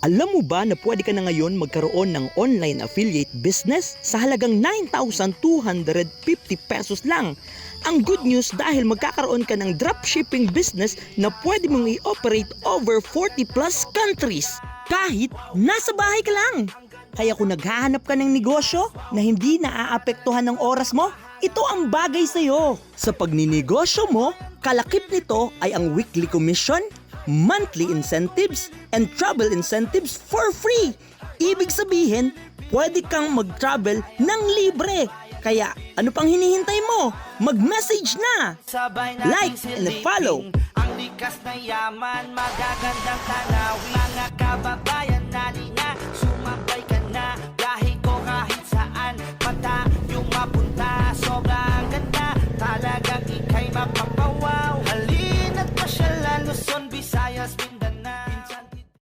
Alam mo ba na pwede ka na ngayon magkaroon ng online affiliate business sa halagang 9,250 pesos lang? Ang good news dahil magkakaroon ka ng dropshipping business na pwede mong i-operate over 40 plus countries. Kahit nasa bahay ka lang. Kaya kung naghahanap ka ng negosyo na hindi naaapektuhan ng oras mo, ito ang bagay sa'yo. Sa pagninegosyo mo, kalakip nito ay ang weekly commission, monthly incentives, and travel incentives for free. Ibig sabihin, pwede kang mag-travel ng libre. Kaya ano pang hinihintay mo? Mag-message na! Like and follow! Ang likas na yaman, magagandang tanawin.